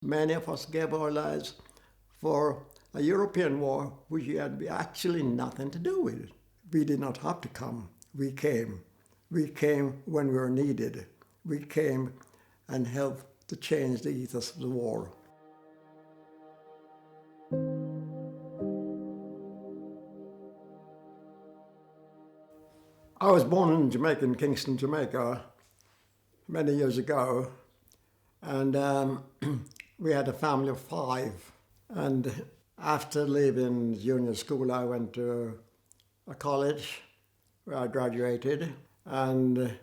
Many of us gave our lives for a European war which we had actually nothing to do with. We did not have to come. We came. We came when we were needed. We came and helped to change the ethos of the war. I was born in Jamaica, in Kingston, Jamaica, many years ago, and we had a family of 5. And after leaving junior school, I went to a college where I graduated, and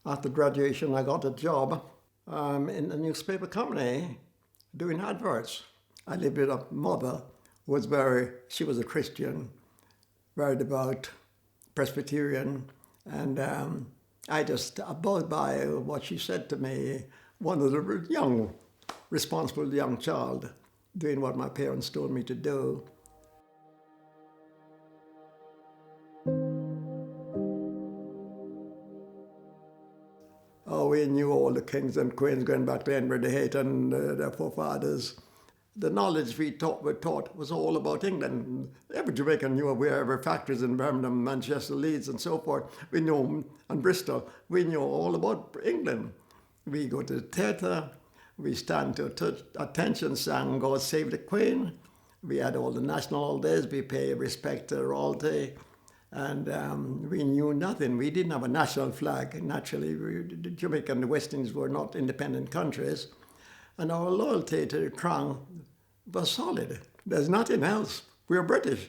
after graduation, I got a job in a newspaper company doing adverts. I lived with a mother who was she was a Christian, very devout, Presbyterian, and I just abode by what she said to me. One of the young, responsible young child, doing what my parents told me to do. Oh, we knew all the kings and queens going back to Henry VIII and their forefathers. The knowledge we were taught was all about England. Every Jamaican knew where every factories in Birmingham, Manchester, Leeds, and so forth. We knew, and Bristol, we knew all about England. We go to the theatre, we stand to attention, sang God Save the Queen. We had all the national holidays, we pay respect to royalty, and we knew nothing. We didn't have a national flag. Naturally, Jamaica and the West Indies were not independent countries, and our loyalty to the crown was solid. There's nothing else. We're British.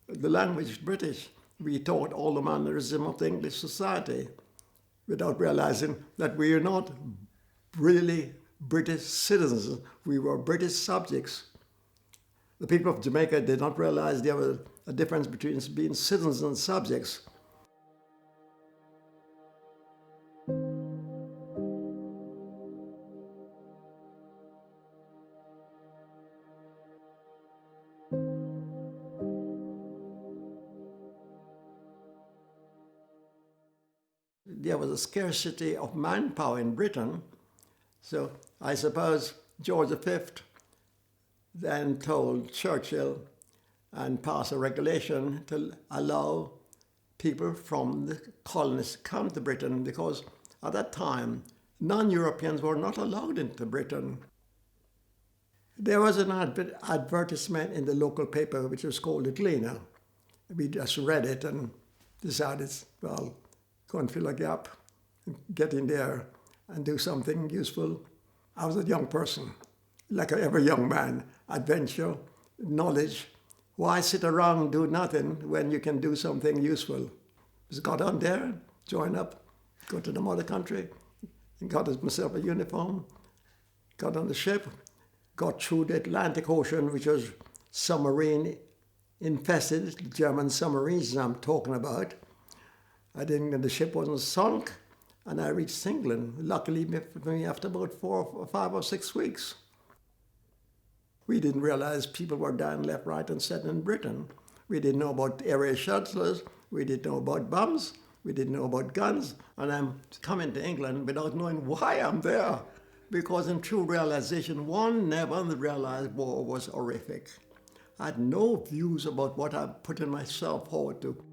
The language is British. We taught all the mannerism of the English society without realizing that we are not really British citizens. We were British subjects. The people of Jamaica did not realize there was a difference between being citizens and subjects. There was a scarcity of manpower in Britain, so I suppose George V then told Churchill and passed a regulation to allow people from the colonies to come to Britain, because at that time non-Europeans were not allowed into Britain. There was an advertisement in the local paper which was called The Gleaner. We just read it and decided, well, go and fill a gap, get in there and do something useful. I was a young person, like every young man, adventure, knowledge. Why sit around and do nothing when you can do something useful? Just got on there, join up, go to the mother country, got myself a uniform, got on the ship, got through the Atlantic Ocean, which was submarine infested, German submarines I'm talking about. The ship wasn't sunk, and I reached England, luckily for me, after about 5 or 6 weeks. We didn't realize people were dying left, right, and center in Britain. We didn't know about area shelters, we didn't know about bombs, we didn't know about guns, and I'm coming to England without knowing why I'm there. Because in true realization, one never realized war was horrific. I had no views about what I put in myself forward to.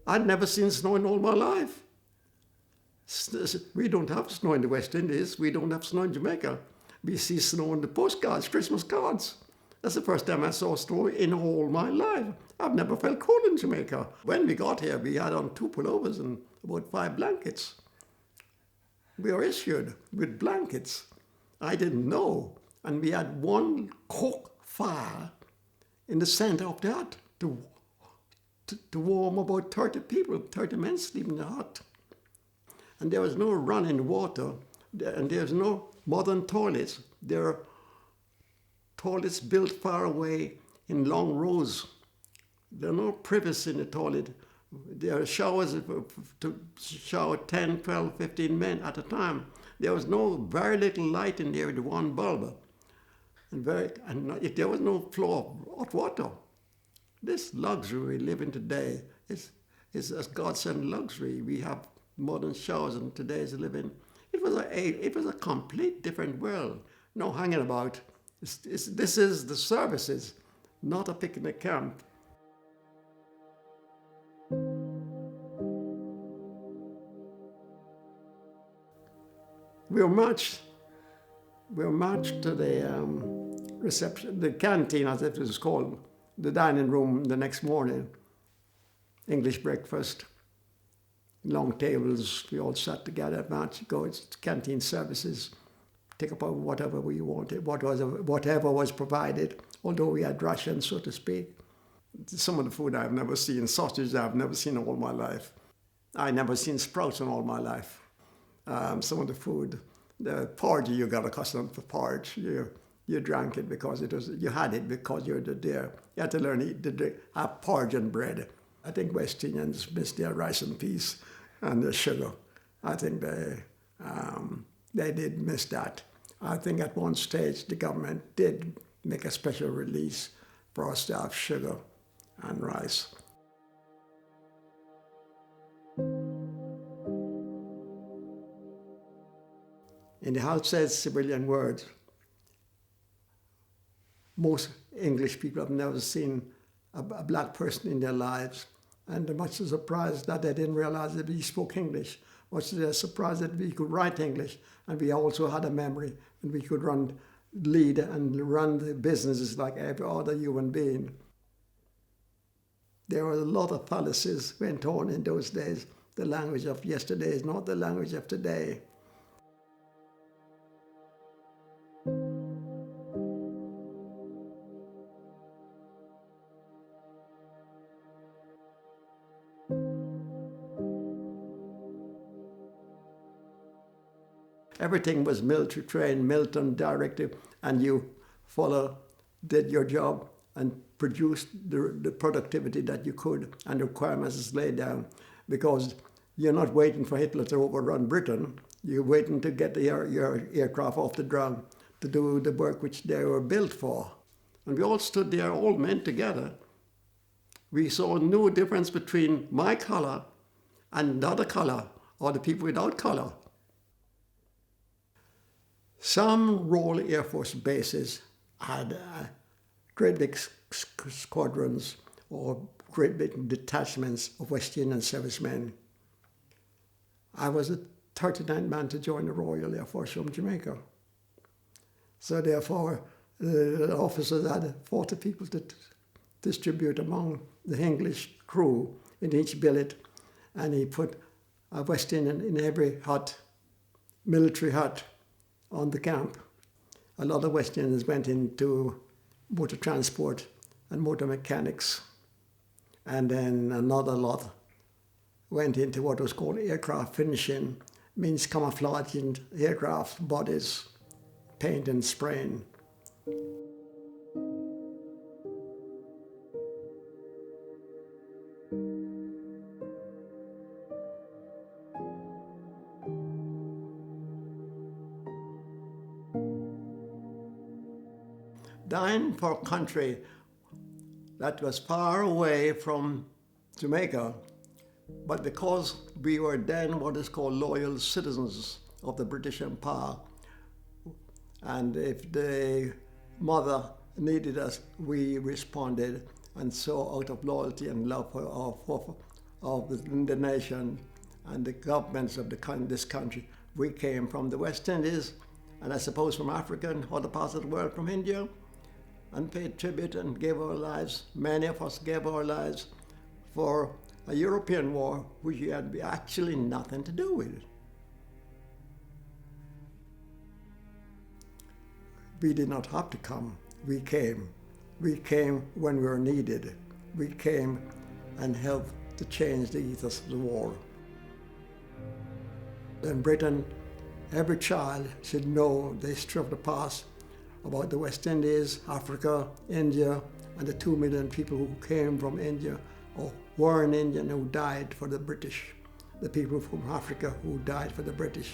I'd never seen snow in all my life. We don't have snow in the West Indies. We don't have snow in Jamaica. We see snow in the postcards, Christmas cards. That's the first time I saw snow in all my life. I've never felt cold in Jamaica. When we got here, we had on 2 pullovers and about 5 blankets. We were issued with blankets. I didn't know. And we had one coke fire in the center of the hut to warm about 30 people, 30 men sleeping in the hut. And there was no running water, and there's no modern toilets. There are toilets built far away in long rows. There are no privacy in the toilet. There are showers to shower 10, 12, 15 men at a time. There was very little light in there with one bulb. if there was no flow of hot water. This luxury we live in today is a godsend luxury. We have modern showers in today's living. It was a complete different world. No hanging about. This is the services, not a picnic camp. We were marched to the reception, the canteen as it was called, the dining room the next morning. English breakfast, long tables, we all sat together, go to canteen services, take up whatever we wanted, whatever was provided, although we had rations, so to speak. Some of the food I've never seen, sausage I've never seen all my life. I never seen sprouts in all my life. Some of the food, the porridge, you got accustomed to porridge. You drank it because you had it because you were there. You had to learn to have porridge and bread. I think West Indians miss their rice and peas and the sugar. I think they did miss that. I think at one stage the government did make a special release for us to have sugar and rice. In the outside civilian world, most English people have never seen a black person in their lives, and they're much surprised that they didn't realize that we spoke English, much they're surprised that we could write English, and we also had a memory, and we could lead and run the businesses like every other human being. There were a lot of fallacies went on in those days. The language of yesterday is not the language of today. Everything was military trained, Milton directive, and you did your job and produced the productivity that you could, and the requirements is laid down, because you're not waiting for Hitler to overrun Britain. You're waiting to get your aircraft off the ground to do the work which they were built for. And we all stood there, all men together. We saw no difference between my color and the other color, or the people without color. Some Royal Air Force bases had great big squadrons or great big detachments of West Indian servicemen. I was the 39th man to join the Royal Air Force from Jamaica. So therefore, the officers had 40 people to distribute among the English crew in each billet, and he put a West Indian in every hut, military hut, on the camp. A lot of West Indians went into motor transport and motor mechanics, and then another lot went into what was called aircraft finishing, means camouflaging aircraft bodies, paint and spraying. Dying for a country that was far away from Jamaica, but because we were then what is called loyal citizens of the British Empire, and if the mother needed us, we responded, and so out of loyalty and love of the nation and the governments of this country, we came from the West Indies, and I suppose from Africa and other parts of the world, from India, and paid tribute and gave our lives. Many of us gave our lives for a European war which we had actually nothing to do with. We did not have to come. We came. We came when we were needed. We came and helped to change the ethos of the war. In Britain, every child should know the history of the past about the West Indies, Africa, India, and the 2 million people who came from India or were in India and who died for the British, the people from Africa who died for the British.